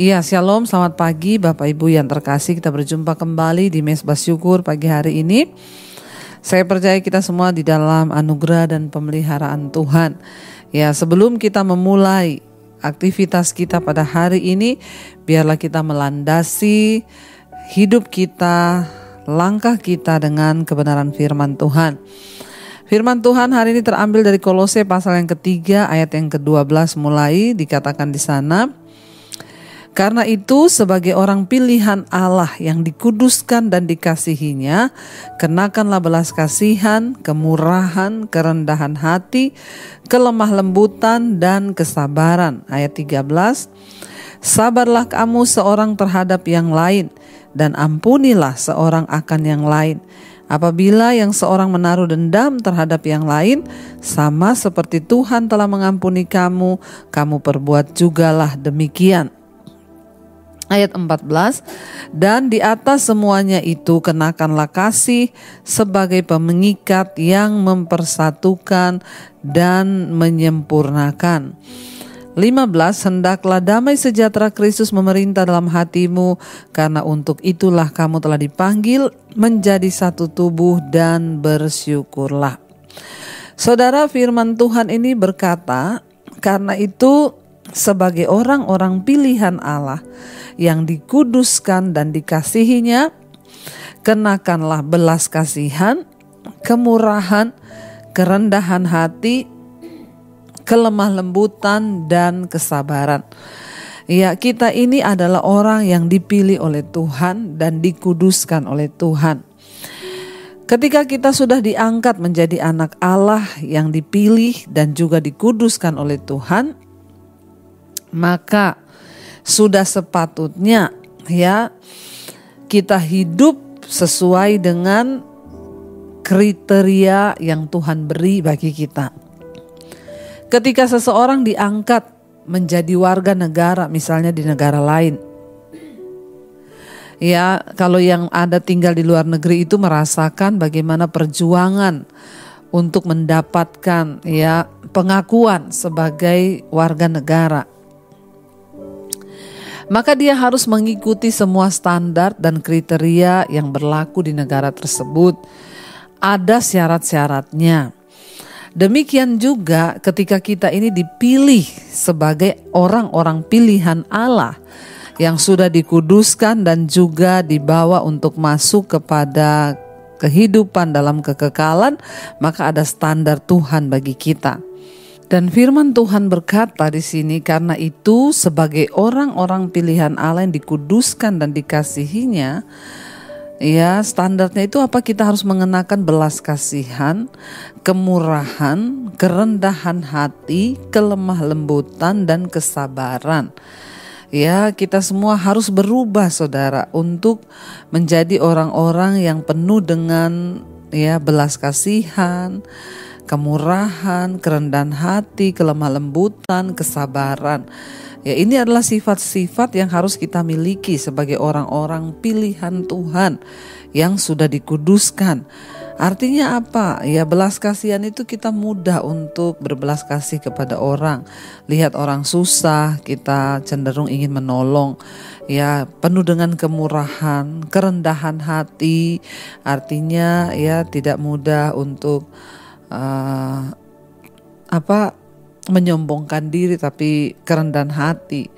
Iya, shalom, selamat pagi Bapak Ibu yang terkasih. Kita berjumpa kembali di Mezbah Syukur pagi hari ini. Saya percaya kita semua di dalam anugerah dan pemeliharaan Tuhan. Ya, sebelum kita memulai aktivitas kita pada hari ini, biarlah kita melandasi hidup kita, langkah kita dengan kebenaran firman Tuhan. Firman Tuhan hari ini terambil dari Kolose pasal yang ketiga ayat yang ke-12 mulai dikatakan di sana. Karena itu sebagai orang pilihan Allah yang dikuduskan dan dikasihinya, kenakanlah belas kasihan, kemurahan, kerendahan hati, kelemah lembutan dan kesabaran. Ayat 13, sabarlah kamu seorang terhadap yang lain dan ampunilah seorang akan yang lain. Apabila yang seorang menaruh dendam terhadap yang lain, sama seperti Tuhan telah mengampuni kamu, kamu perbuat jugalah demikian. Ayat 14, dan di atas semuanya itu kenakanlah kasih sebagai pengikat yang mempersatukan dan menyempurnakan. 15, hendaklah damai sejahtera Kristus memerintah dalam hatimu, karena untuk itulah kamu telah dipanggil menjadi satu tubuh dan bersyukurlah. Saudara, firman Tuhan ini berkata, karena itu sebagai orang-orang pilihan Allah yang dikuduskan dan dikasihinya, kenakanlah belas kasihan, kemurahan, kerendahan hati, kelemah lembutan dan kesabaran. Ya, kita ini adalah orang yang dipilih oleh Tuhan dan dikuduskan oleh Tuhan. Ketika kita sudah diangkat menjadi anak Allah yang dipilih dan juga dikuduskan oleh Tuhan, maka sudah sepatutnya ya kita hidup sesuai dengan kriteria yang Tuhan beri bagi kita. Ketika seseorang diangkat menjadi warga negara, misalnya di negara lain, ya kalau yang ada tinggal di luar negeri itu merasakan bagaimana perjuangan untuk mendapatkan ya pengakuan sebagai warga negara. Maka dia harus mengikuti semua standar dan kriteria yang berlaku di negara tersebut. Ada syarat-syaratnya. Demikian juga ketika kita ini dipilih sebagai orang-orang pilihan Allah yang sudah dikuduskan dan juga dibawa untuk masuk kepada kehidupan dalam kekekalan, maka ada standar Tuhan bagi kita. Dan firman Tuhan berkata di sini, karena itu sebagai orang-orang pilihan Allah yang dikuduskan dan dikasihinya, ya standarnya itu apa? Kita harus mengenakan belas kasihan, kemurahan, kerendahan hati, kelemah lembutan dan kesabaran. Ya, kita semua harus berubah saudara untuk menjadi orang-orang yang penuh dengan ya belas kasihan, kemurahan, kerendahan hati, kelemah lembutan, kesabaran. Ya, ini adalah sifat-sifat yang harus kita miliki sebagai orang-orang pilihan Tuhan yang sudah dikuduskan. Artinya apa? Ya, belas kasihan itu kita mudah untuk berbelas kasih kepada orang. Lihat orang susah, kita cenderung ingin menolong. Ya, penuh dengan kemurahan, kerendahan hati. Artinya ya tidak mudah untuk menyombongkan diri, tapi kerendahan hati.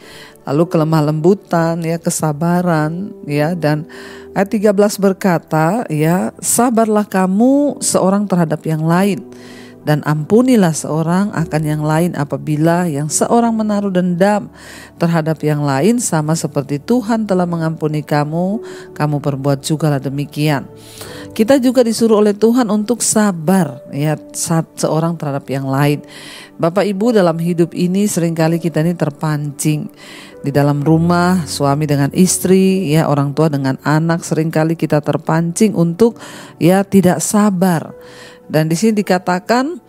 Lalu kelemah lembutan, ya kesabaran, ya. Dan ayat 13 berkata, ya sabarlah kamu seorang terhadap yang lain dan ampunilah seorang akan yang lain. Apabila yang seorang menaruh dendam terhadap yang lain, sama seperti Tuhan telah mengampuni kamu, kamu perbuat jugalah demikian. Kita juga disuruh oleh Tuhan untuk sabar ya seorang terhadap yang lain. Bapak Ibu, dalam hidup ini seringkali kita ini terpancing di dalam rumah, suami dengan istri, ya orang tua dengan anak, seringkali kita terpancing untuk ya tidak sabar. Dan di sini dikatakan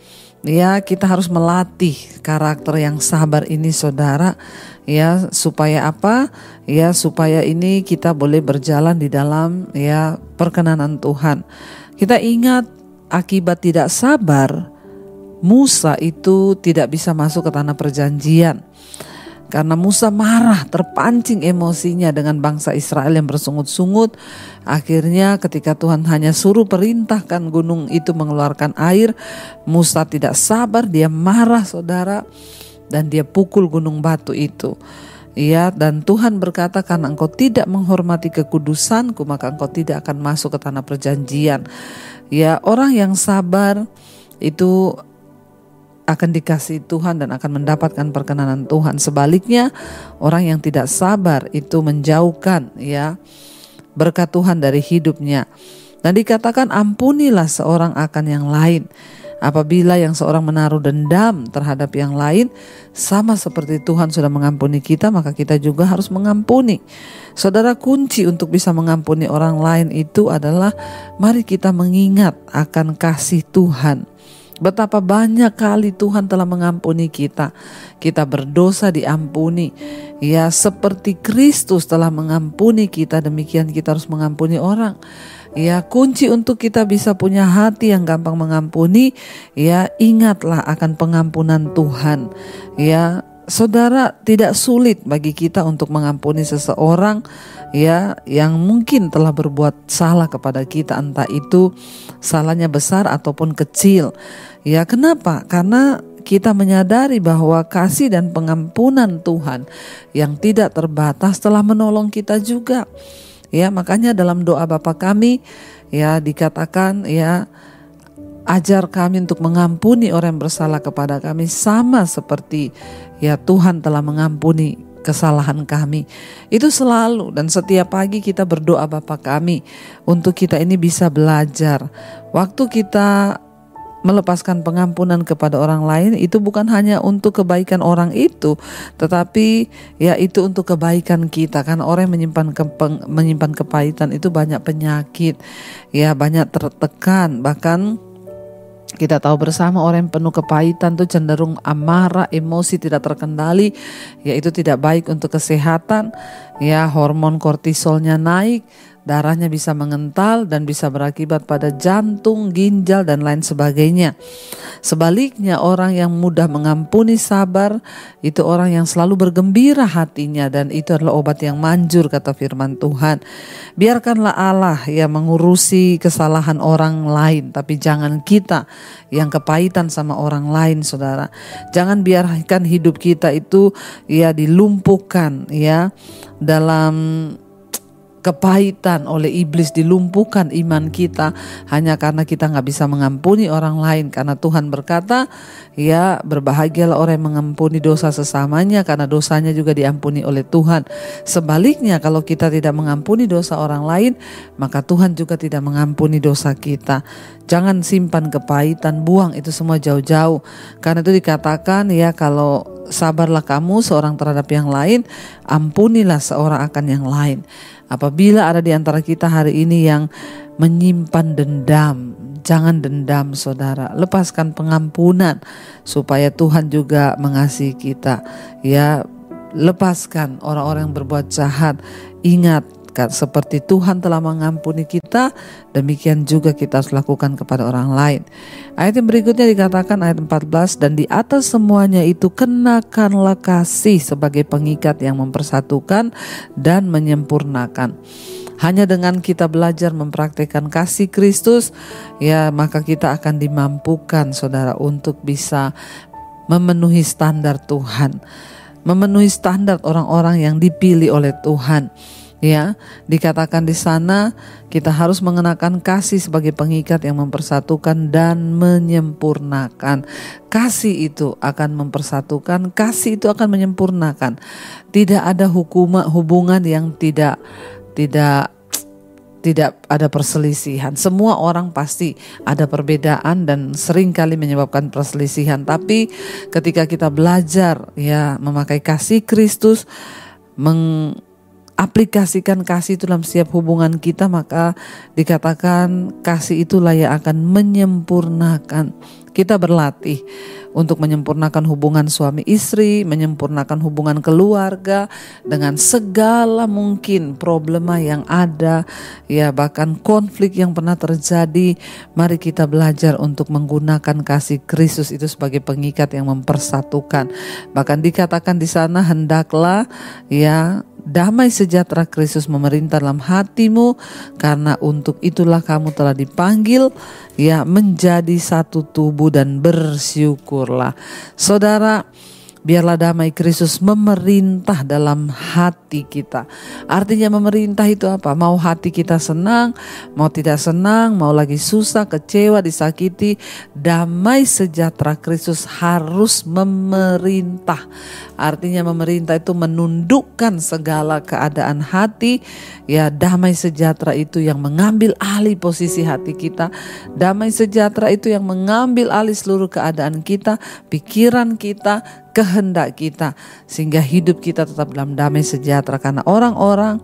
ya kita harus melatih karakter yang sabar ini saudara, ya supaya apa? Ya supaya ini kita boleh berjalan di dalam ya perkenanan Tuhan. Kita ingat akibat tidak sabar, Musa itu tidak bisa masuk ke tanah perjanjian. Karena Musa marah, terpancing emosinya dengan bangsa Israel yang bersungut-sungut. Akhirnya ketika Tuhan hanya suruh perintahkan gunung itu mengeluarkan air, Musa tidak sabar, dia marah saudara, dan dia pukul gunung batu itu. Ya, dan Tuhan berkata, karena engkau tidak menghormati kekudusanku, maka engkau tidak akan masuk ke tanah perjanjian. Ya, orang yang sabar itu akan dikasihi Tuhan dan akan mendapatkan perkenanan Tuhan. Sebaliknya, orang yang tidak sabar itu menjauhkan ya berkat Tuhan dari hidupnya. Dan dikatakan ampunilah seorang akan yang lain. Apabila yang seorang menaruh dendam terhadap yang lain, sama seperti Tuhan sudah mengampuni kita, maka kita juga harus mengampuni. Saudara, kunci untuk bisa mengampuni orang lain itu adalah mari kita mengingat akan kasih Tuhan. Betapa banyak kali Tuhan telah mengampuni kita. Kita berdosa diampuni. Ya, seperti Kristus telah mengampuni kita, demikian kita harus mengampuni orang. Ya, kunci untuk kita bisa punya hati yang gampang mengampuni, ya, ingatlah akan pengampunan Tuhan. Ya, saudara, tidak sulit bagi kita untuk mengampuni seseorang ya yang mungkin telah berbuat salah kepada kita, entah itu salahnya besar ataupun kecil. Ya, kenapa? Karena kita menyadari bahwa kasih dan pengampunan Tuhan yang tidak terbatas telah menolong kita juga. Ya, makanya dalam doa Bapa kami ya dikatakan ya, ajar kami untuk mengampuni orang yang bersalah kepada kami sama seperti ya Tuhan telah mengampuni kesalahan kami. Itu selalu dan setiap pagi kita berdoa Bapa kami untuk kita ini bisa belajar. Waktu kita melepaskan pengampunan kepada orang lain itu bukan hanya untuk kebaikan orang itu, tetapi ya itu untuk kebaikan kita. Karena orang yang menyimpan kepahitan itu banyak penyakit, ya banyak tertekan. Bahkan kita tahu bersama orang yang penuh kepahitan itu cenderung amarah, emosi tidak terkendali, yaitu tidak baik untuk kesehatan. Ya, hormon kortisolnya naik, darahnya bisa mengental dan bisa berakibat pada jantung, ginjal dan lain sebagainya. Sebaliknya, orang yang mudah mengampuni, sabar, itu orang yang selalu bergembira hatinya, dan itu adalah obat yang manjur kata firman Tuhan. Biarkanlah Allah yang mengurusi kesalahan orang lain, tapi jangan kita yang kepahitan sama orang lain, saudara. Jangan biarkan hidup kita itu ya dilumpuhkan ya dalam kepahitan oleh iblis, dilumpuhkan iman kita hanya karena kita gak bisa mengampuni orang lain. Karena Tuhan berkata ya, berbahagialah orang yang mengampuni dosa sesamanya, karena dosanya juga diampuni oleh Tuhan. Sebaliknya, kalau kita tidak mengampuni dosa orang lain, maka Tuhan juga tidak mengampuni dosa kita. Jangan simpan kepahitan, buang itu semua jauh-jauh. Karena itu dikatakan ya, kalau sabarlah kamu seorang terhadap yang lain, ampunilah seorang akan yang lain. Apabila ada di antara kita hari ini yang menyimpan dendam, jangan dendam saudara, lepaskan pengampunan supaya Tuhan juga mengasihi kita. Ya, lepaskan orang-orang yang berbuat jahat. Ingat, seperti Tuhan telah mengampuni kita, demikian juga kita harus lakukan kepada orang lain. Ayat yang berikutnya dikatakan ayat 14, dan di atas semuanya itu kenakanlah kasih sebagai pengikat yang mempersatukan dan menyempurnakan. Hanya dengan kita belajar mempraktikkan kasih Kristus, ya maka kita akan dimampukan saudara untuk bisa memenuhi standar Tuhan, memenuhi standar orang-orang yang dipilih oleh Tuhan. Ya, dikatakan di sana kita harus mengenakan kasih sebagai pengikat yang mempersatukan dan menyempurnakan. Kasih itu akan mempersatukan, kasih itu akan menyempurnakan. Tidak ada hubungan yang tidak ada perselisihan. Semua orang pasti ada perbedaan dan seringkali menyebabkan perselisihan. Tapi ketika kita belajar ya memakai kasih Kristus, aplikasikan kasih itu dalam setiap hubungan kita, maka dikatakan kasih itulah yang akan menyempurnakan. Kita berlatih untuk menyempurnakan hubungan suami istri, menyempurnakan hubungan keluarga dengan segala mungkin problema yang ada, ya bahkan konflik yang pernah terjadi. Mari kita belajar untuk menggunakan kasih Kristus itu sebagai pengikat yang mempersatukan. Bahkan dikatakan di sana, hendaklah ya damai sejahtera Kristus memerintah dalam hatimu, karena untuk itulah kamu telah dipanggil ya menjadi satu tubuh, dan bersyukurlah. Saudara, biarlah damai Kristus memerintah dalam hati kita. Artinya memerintah itu apa? Mau hati kita senang, mau tidak senang, mau lagi susah, kecewa, disakiti, damai sejahtera Kristus harus memerintah. Artinya memerintah itu menundukkan segala keadaan hati. Ya, damai sejahtera itu yang mengambil alih posisi hati kita. Damai sejahtera itu yang mengambil alih seluruh keadaan kita, pikiran kita, kehendak kita, sehingga hidup kita tetap dalam damai sejahtera. Karena orang-orang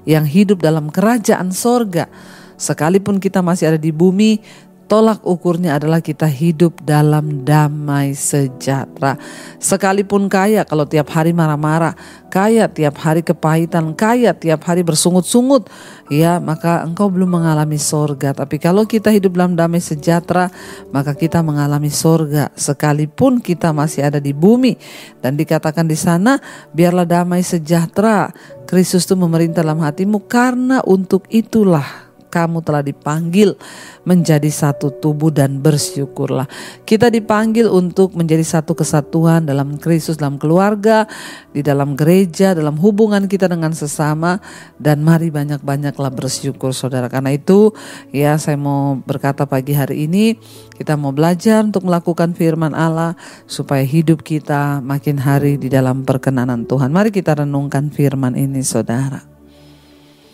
yang hidup dalam kerajaan sorga, sekalipun kita masih ada di bumi, tolak ukurnya adalah kita hidup dalam damai sejahtera. Sekalipun kaya, kalau tiap hari marah-marah, kaya tiap hari kepahitan, kaya tiap hari bersungut-sungut, ya maka engkau belum mengalami sorga. Tapi kalau kita hidup dalam damai sejahtera, maka kita mengalami sorga sekalipun kita masih ada di bumi. Dan dikatakan di sana, biarlah damai sejahtera Kristus itu memerintah dalam hatimu, karena untuk itulah kamu telah dipanggil menjadi satu tubuh, dan bersyukurlah. Kita dipanggil untuk menjadi satu kesatuan dalam Kristus, dalam keluarga, di dalam gereja, dalam hubungan kita dengan sesama. Dan mari banyak-banyaklah bersyukur, saudara. Karena itu ya saya mau berkata pagi hari ini, kita mau belajar untuk melakukan firman Allah supaya hidup kita makin hari di dalam perkenanan Tuhan. Mari kita renungkan firman ini, saudara.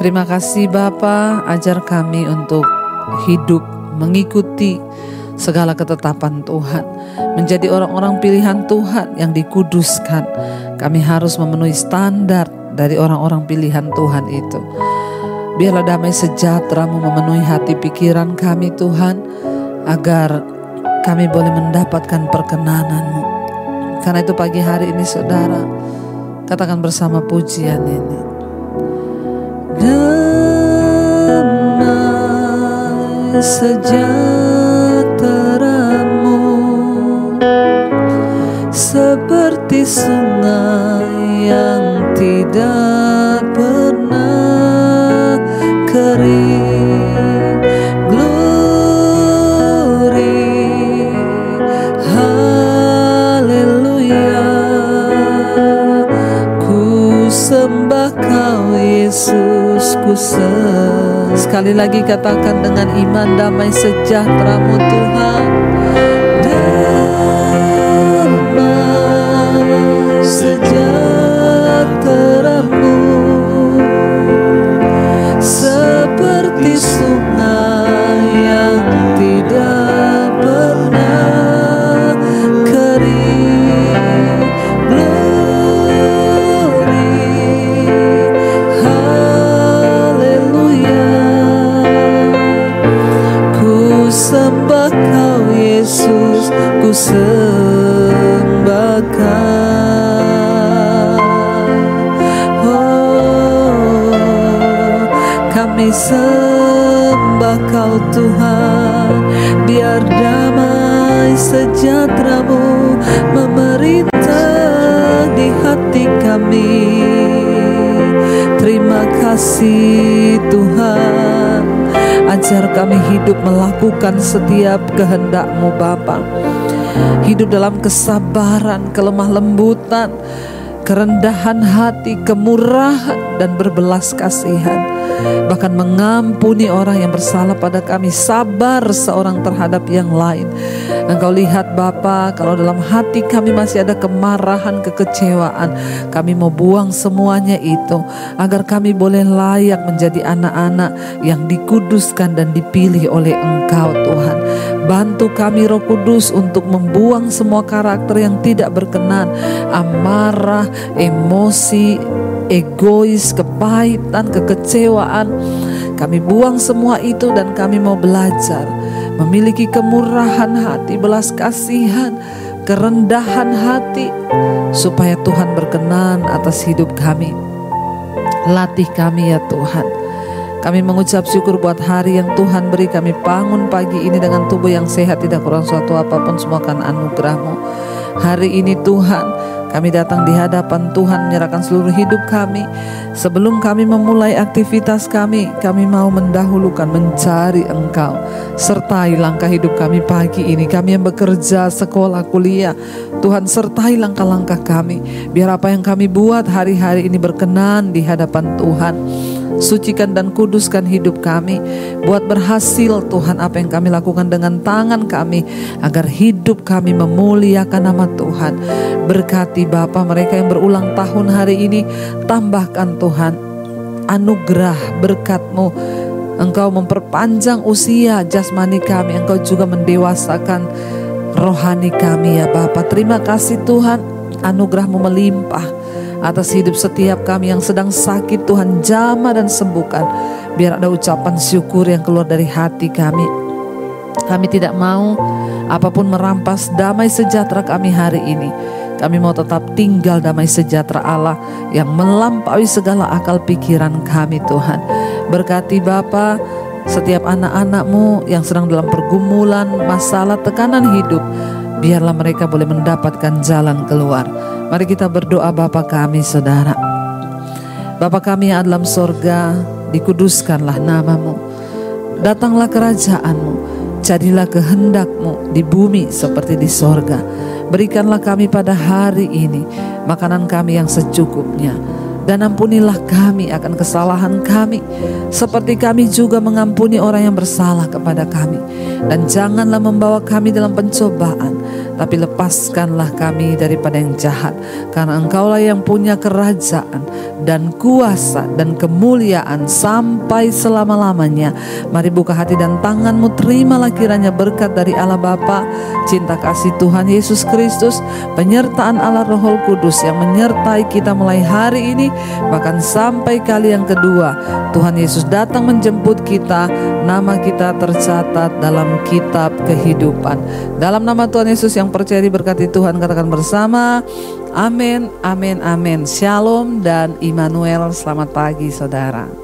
Terima kasih Bapa, ajar kami untuk hidup mengikuti segala ketetapan Tuhan, menjadi orang-orang pilihan Tuhan yang dikuduskan. Kami harus memenuhi standar dari orang-orang pilihan Tuhan itu. Biarlah damai sejahtera-Mu memenuhi hati pikiran kami Tuhan, agar kami boleh mendapatkan perkenanan-Mu. Karena itu pagi hari ini saudara, katakan bersama pujian ini. Damai sejahtera-Mu seperti sungai yang tidak pernah kering. Glory, haleluya. Ku sembah Kau Yesus, ku sekali lagi katakan dengan iman, damai sejahtera-Mu Tuhan. Damai sejahtera-Mu seperti sungai yang tidak pernah kering. Sembah Kau Yesus, ku sembah Kau. Oh, kami sembah Kau Tuhan. Biar damai sejahtera-Mu memerintah di hati kami. Terima kasih Tuhan, ajar kami hidup melakukan setiap kehendak-Mu Bapa. Hidup dalam kesabaran, kelemah lembutan, kerendahan hati, kemurahan, dan berbelas kasihan. Bahkan mengampuni orang yang bersalah pada kami, sabar seorang terhadap yang lain. Engkau lihat Bapa, kalau dalam hati kami masih ada kemarahan, kekecewaan, kami mau buang semuanya itu, agar kami boleh layak menjadi anak-anak yang dikuduskan dan dipilih oleh Engkau Tuhan. Bantu kami Roh Kudus untuk membuang semua karakter yang tidak berkenan, amarah, emosi, egois, kepahitan, kekecewaan. Kami buang semua itu dan kami mau belajar memiliki kemurahan hati, belas kasihan, kerendahan hati, supaya Tuhan berkenan atas hidup kami. Latih kami ya Tuhan. Kami mengucap syukur buat hari yang Tuhan beri kami bangun pagi ini dengan tubuh yang sehat, tidak kurang suatu apapun, semua karena anugerah-Mu. Hari ini Tuhan, kami datang di hadapan Tuhan menyerahkan seluruh hidup kami. Sebelum kami memulai aktivitas kami mau mendahulukan mencari Engkau. Sertai langkah hidup kami pagi ini. Kami yang bekerja, sekolah, kuliah, Tuhan sertai langkah-langkah kami. Biar apa yang kami buat hari-hari ini berkenan di hadapan Tuhan. Sucikan dan kuduskan hidup kami. Buat berhasil Tuhan apa yang kami lakukan dengan tangan kami, agar hidup kami memuliakan nama Tuhan. Berkati Bapa mereka yang berulang tahun hari ini. Tambahkan Tuhan anugerah berkat-Mu. Engkau memperpanjang usia jasmani kami, Engkau juga mendewasakan rohani kami ya Bapa. Terima kasih Tuhan, anugerah-Mu melimpah atas hidup setiap kami yang sedang sakit. Tuhan jamah dan sembuhkan. Biar ada ucapan syukur yang keluar dari hati kami. Kami tidak mau apapun merampas damai sejahtera kami hari ini. Kami mau tetap tinggal damai sejahtera Allah yang melampaui segala akal pikiran kami Tuhan. Berkati Bapa setiap anak-anak-Mu yang sedang dalam pergumulan, masalah, tekanan hidup. Biarlah mereka boleh mendapatkan jalan keluar. Mari kita berdoa. Bapa kami Saudara, Bapa kami yang dalam sorga, dikuduskanlah nama-Mu. Datanglah kerajaan-Mu, jadilah kehendak-Mu di bumi seperti di sorga. Berikanlah kami pada hari ini makanan kami yang secukupnya. Dan ampunilah kami akan kesalahan kami, seperti kami juga mengampuni orang yang bersalah kepada kami. Dan janganlah membawa kami dalam pencobaan, tapi lepaskanlah kami daripada yang jahat. Karena Engkaulah yang punya kerajaan dan kuasa dan kemuliaan sampai selama-lamanya. Mari buka hati dan tangan-Mu, terimalah kiranya berkat dari Allah Bapa, cinta kasih Tuhan Yesus Kristus, penyertaan Allah Roh Kudus yang menyertai kita mulai hari ini, bahkan sampai kali yang kedua Tuhan Yesus datang menjemput kita. Nama kita tercatat dalam kitab kehidupan. Dalam nama Tuhan Yesus yang percaya diberkati Tuhan, katakan bersama, amin, amin, amin. Shalom dan Immanuel. Selamat pagi saudara.